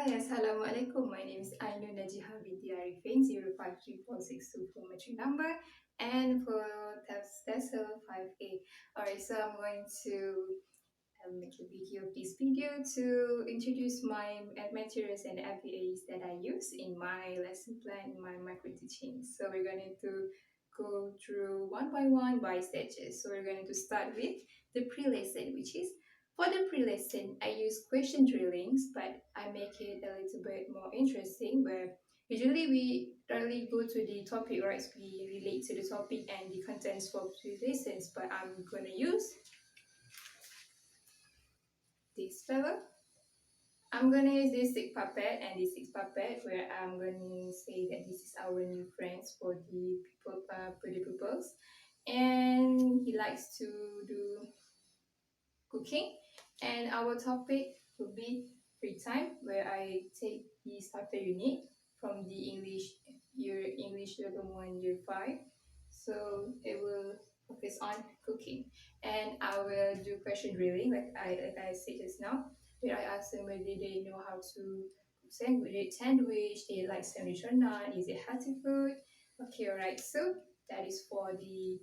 Hi, Assalamualaikum. My name is AINUN NAJIHA BINTI ARIFFIN 053462 MATRIC number, and for test 5A. Alright, so I'm going to make a video of this video to introduce my materials and AVAs that I use in my lesson plan, in my micro teaching. So we're going to go through one by one by stages. So we're going to start with the pre-lesson, which is for the pre-lesson, I use question drillings, but I make it a little bit more interesting, where usually we only go to the topic, right? We relate to the topic and the contents for pre-lessons, but I'm gonna use this fellow. I'm gonna use this stick puppet and this stick puppet, where I'm gonna say that this is our new friends for the people, for the pupils, and he likes to do cooking. And our topic will be free time, where I take the starter unit from the English level 1 year 5. So it will focus on cooking, and I will do question drilling like I said just now, where I ask them whether they know how to cook sandwich, they like sandwich or not, is it healthy food. Okay, alright, so that is for the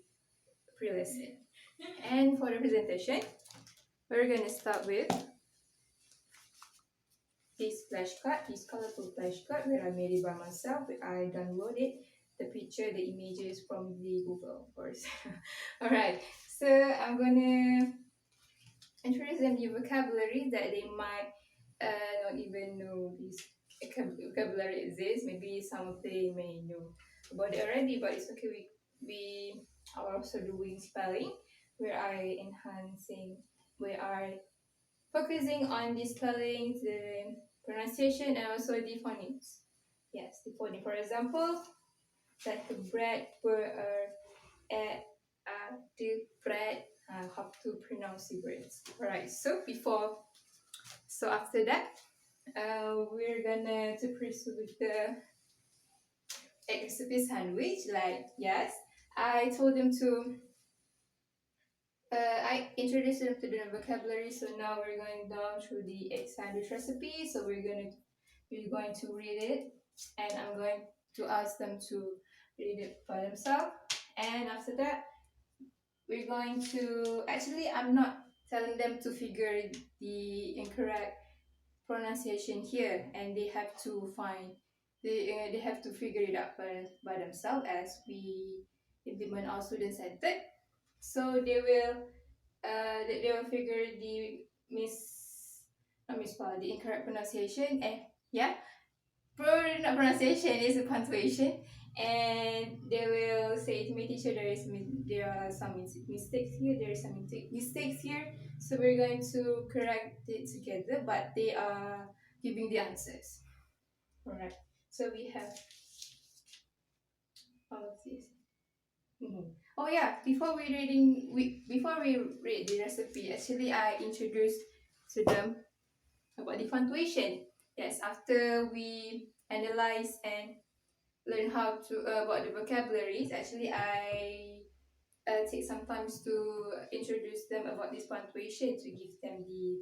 pre-lesson. And for the presentation, we're going to start with this flashcard, this colorful flashcard, where I made it by myself. I downloaded the picture, the images from the Google, of course. Alright, so I'm going to introduce them the vocabulary that they might not even know this vocabulary exists. Maybe some of them may know about it already, but it's okay. We are also doing spelling, where we are focusing on the spelling, the pronunciation, and also the phonics. Yes, the phonics. For example, like the bread, the bread, how to pronounce the words. Alright, so after that, we're gonna to pursue with the egg recipe sandwich. Like, yes, I told them to I introduced them to the vocabulary, so now we're going down through the egg sandwich recipe. So we're going to read it, and I'm going to ask them to read it by themselves. And after that, we're going to I'm not telling them to figure the incorrect pronunciation here, and they have to figure it out by themselves as we implement our student centered. So they will figure the the incorrect pronunciation, and yeah, pronunciation is a punctuation, and they will say to me, teacher, there are some mistakes here, there are some mistakes here, so we're going to correct it together, but they are giving the answers. All right, so we have all of this. Oh yeah, before we read the recipe, actually I introduced to them about the punctuation. Yes, after we analyze and learn how to about the vocabularies, actually I take some time to introduce them about this punctuation, to give them the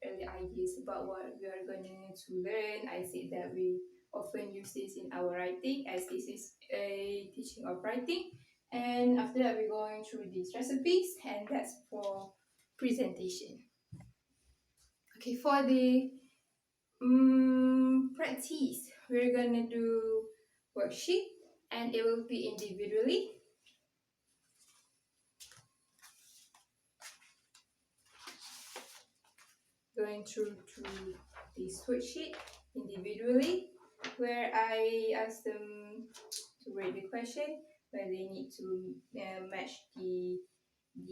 early ideas about what we are going to learn. I say that we often use this in our writing, as this is a teaching of writing. And after that, we're going through these recipes, and that's for presentation. Okay, for the practice, we're gonna do worksheet, and it will be individually. Going through this worksheet individually, where I ask them to read the question, where they need to match the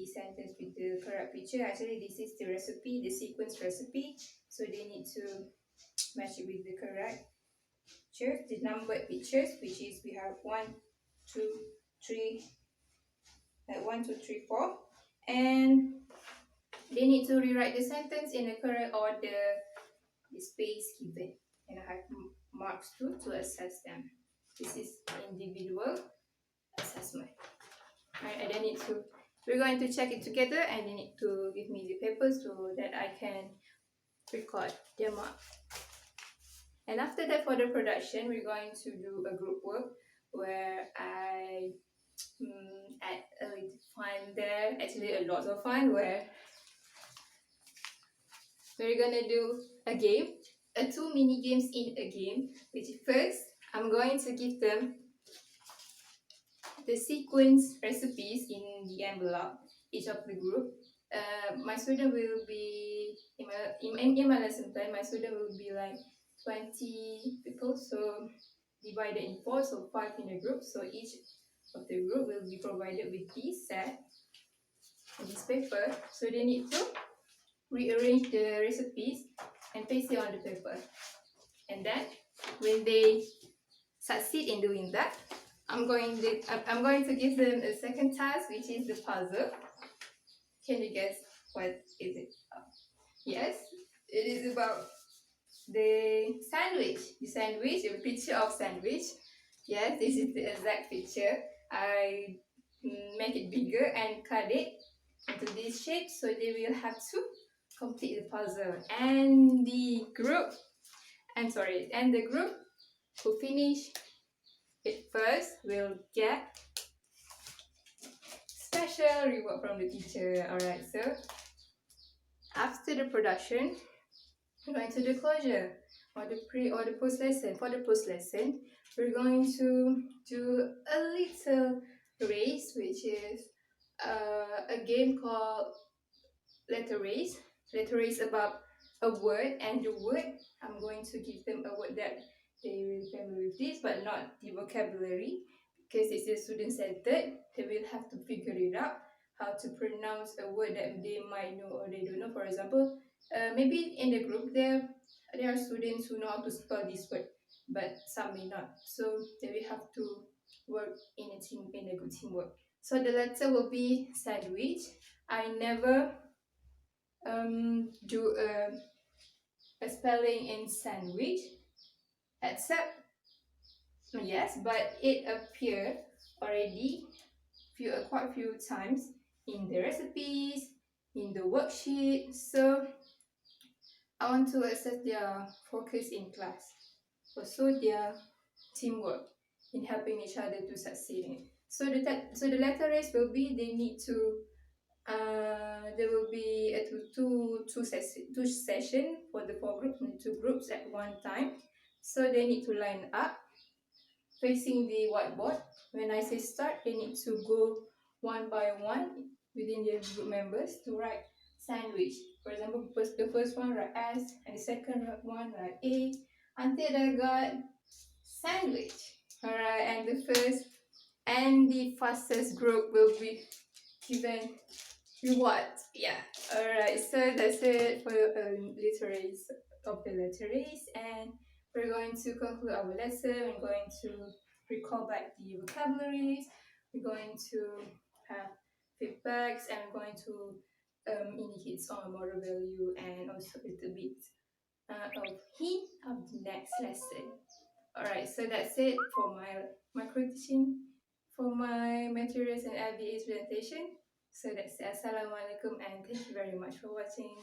sentence with the correct picture. Actually, this is the recipe, the sequence recipe, so they need to match it with the correct pictures, the numbered pictures, which is we have 1, 2, 3, 1, 2, 3, 4, and they need to rewrite the sentence in the correct order, the space given, and I have marks too to assess them. This is individual assessment. Right, and then we're going to check it together, and they need to give me the papers so that I can record their mark. And after that, for the production, we're going to do a group work where I add a little fun there, actually a lot of fun, where we're gonna do a game, two mini games in a game. Which first, I'm going to give them the sequence recipes in the envelope, each of the group. My student will be, in my lesson plan, my student will be like 20 people, so divided in 4, so 5 in a group. So each of the group will be provided with this set, this paper. So they need to rearrange the recipes and paste it on the paper. And then when they succeed in doing that, I'm going to give them a second task, which is the puzzle. Can you guess what is it? Yes, it is about the sandwich. The sandwich, a picture of sandwich. Yes, this is the exact picture. I make it bigger and cut it into this shape, so they will have to complete the puzzle. And the group who finish it first will get special reward from the teacher. Alright, so after the production, we're going to the closure or the pre or the post lesson. For the post lesson, we're going to do a little race, which is a game called letter race. Letter race about a word, and the word, I'm going to give them a word that they will be familiar with this, but not the vocabulary, because it's a student-centered. They will have to figure it out, how to pronounce a word that they might know or they don't know. For example, maybe in the group there are students who know how to spell this word, but some may not. So they will have to work in a team, in a good teamwork. So the letter will be sandwich. I never do a spelling in sandwich, except yes, but it appeared already quite a few times in the recipes, in the worksheet. So I want to assess their focus in class, also their teamwork in helping each other to succeed. So the letter race will be, they need to there will be a two session for the 4 groups, 2 groups at one time. So they need to line up facing the whiteboard. When I say start, they need to go one by one within their group members to write sandwich. For example, the first one write S, and the second one write A, until they got sandwich. Alright, and the first and the fastest group will be given reward. Yeah. Alright, so that's it for literaries of the literaries, and we're going to conclude our lesson. We're going to recall back the vocabularies. We're going to have feedbacks, and we're going to indicate some moral value and also a little bit of hint of the next lesson. Alright, so that's it for my micro teaching, for my materials and AVAs presentation. So that's it. Assalamualaikum, and thank you very much for watching.